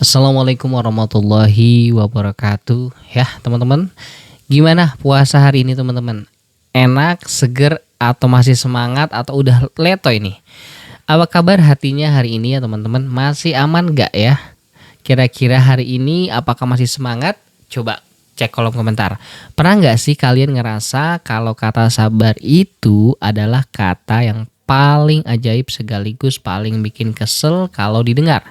Assalamualaikum warahmatullahi wabarakatuh. Ya, teman-teman, gimana puasa hari ini, teman-teman? Enak, seger, atau masih semangat, atau udah letoy nih? Apa kabar hatinya hari ini ya, teman-teman? Masih aman gak ya? Kira-kira hari ini apakah masih semangat? Coba cek kolom komentar. Pernah nggak sih kalian ngerasa kalau kata sabar itu adalah kata yang paling ajaib sekaligus paling bikin kesel kalau didengar?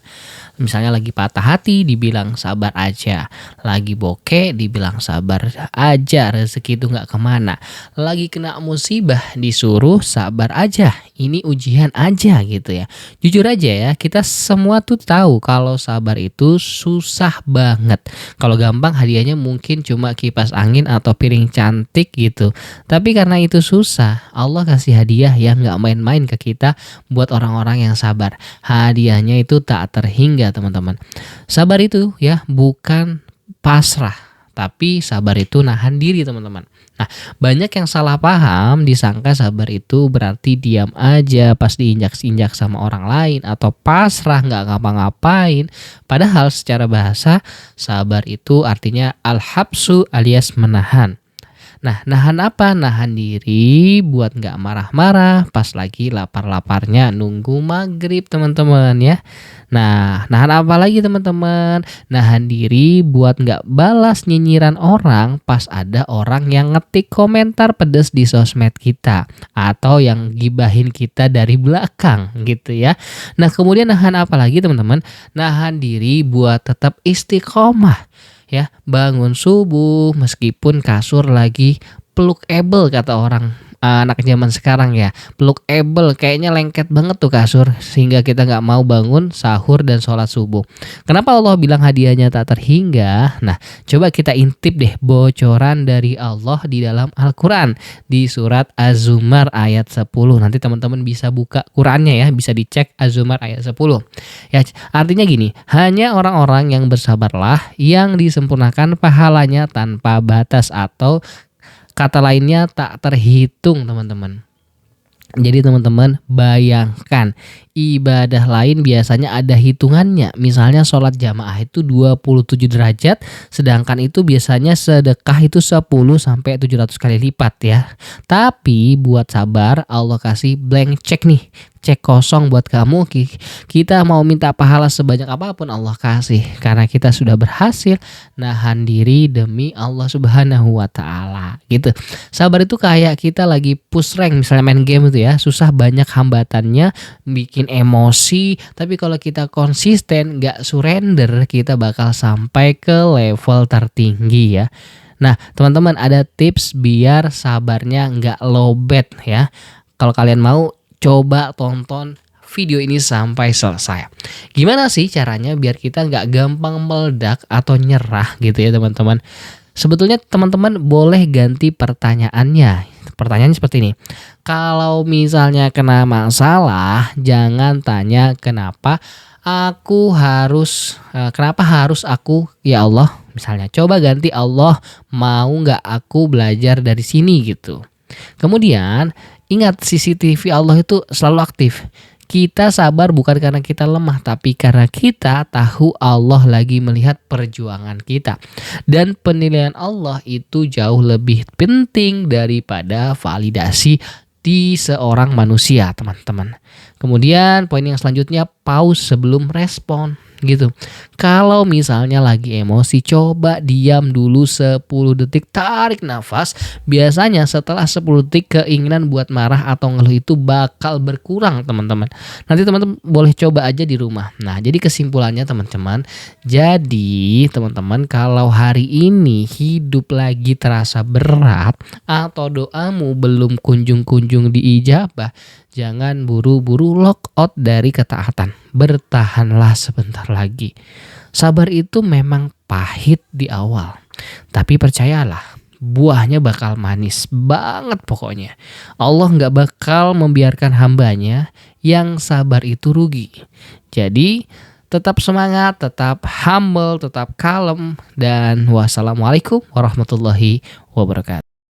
Misalnya lagi patah hati dibilang sabar aja, lagi bokeh dibilang sabar aja, rezeki itu nggak kemana, lagi kena musibah disuruh sabar aja, ini ujian aja gitu ya. Jujur aja ya, kita semua tuh tahu kalau sabar itu susah banget. Kalau gampang hadiahnya mungkin cuma kipas angin atau piring cantik gitu. Tapi karena itu susah, Allah kasih hadiah yang nggak main-main ke kita buat orang-orang yang sabar. Hadiahnya itu tak terhingga, teman-teman. Sabar itu ya bukan pasrah, tapi sabar itu nahan diri, teman-teman. Nah, banyak yang salah paham disangka sabar itu berarti diam aja pas diinjak-injak sama orang lain atau pasrah nggak ngapa-ngapain. Padahal secara bahasa sabar itu artinya al-habsu alias menahan. Nah, nahan apa? Nahan diri buat nggak marah-marah pas lagi lapar-laparnya nunggu maghrib, teman-teman ya. Nah, nahan apa lagi, teman-teman? Nahan diri buat nggak balas nyinyiran orang pas ada orang yang ngetik komentar pedes di sosmed kita atau yang gibahin kita dari belakang gitu ya. Nah, kemudian nahan apa lagi, teman-teman? Nahan diri buat tetap istiqomah ya, bangun subuh meskipun kasur lagi pelukable kata orang anak zaman sekarang ya, pelukable kayaknya lengket banget tuh kasur sehingga kita nggak mau bangun sahur dan sholat subuh. Kenapa Allah bilang hadiahnya tak terhingga? Nah, coba kita intip deh bocoran dari Allah di dalam Al-Quran di surat Az-Zumar ayat 10. Nanti teman-teman bisa buka Qurannya ya, bisa dicek Az-Zumar ayat 10. Ya, artinya gini, hanya orang-orang yang bersabarlah yang disempurnakan pahalanya tanpa batas atau kata lainnya tak terhitung, teman-teman. Jadi teman-teman bayangkan ibadah lain biasanya ada hitungannya. Misalnya sholat jamaah itu 27 derajat, sedangkan itu biasanya sedekah itu 10 sampai 700 kali lipat ya. Tapi buat sabar Allah kasih blank check nih. Cek kosong buat kamu. Kita mau minta pahala sebanyak apapun Allah kasih karena kita sudah berhasil nahan diri demi Allah Subhanahu wa taala. Gitu. Sabar itu kayak kita lagi push rank misalnya main game itu ya, susah banyak hambatannya, bikin emosi, tapi kalau kita konsisten nggak surrender, kita bakal sampai ke level tertinggi ya. Nah, teman-teman ada tips biar sabarnya nggak lowbat ya. Kalau kalian mau, coba tonton video ini sampai selesai. Gimana sih caranya biar kita nggak gampang meledak atau nyerah gitu ya, teman-teman? Sebetulnya teman-teman boleh ganti pertanyaannya. Pertanyaannya seperti ini. Kalau misalnya kena masalah, jangan tanya kenapa kenapa harus aku ya Allah. Misalnya coba ganti Allah, mau nggak aku belajar dari sini gitu. Kemudian ingat CCTV Allah itu selalu aktif. Kita sabar bukan karena kita lemah, tapi karena kita tahu Allah lagi melihat perjuangan kita. Dan penilaian Allah itu jauh lebih penting daripada validasi di seorang manusia, teman-teman. Kemudian poin yang selanjutnya, pause sebelum respon gitu. Kalau misalnya lagi emosi, coba diam dulu 10 detik, tarik nafas. Biasanya setelah 10 detik keinginan buat marah atau ngeluh itu bakal berkurang, teman-teman. Nanti teman-teman boleh coba aja di rumah. Nah, jadi kesimpulannya teman-teman, jadi teman-teman kalau hari ini hidup lagi terasa berat atau doamu belum kunjung-kunjung diijabah, jangan buru-buru lock out dari ketaatan. Bertahanlah sebentar lagi. Sabar itu memang pahit di awal, tapi percayalah buahnya bakal manis banget pokoknya. Allah nggak bakal membiarkan hambanya yang sabar itu rugi. Jadi tetap semangat, tetap humble, tetap kalem, dan wassalamualaikum warahmatullahi wabarakatuh.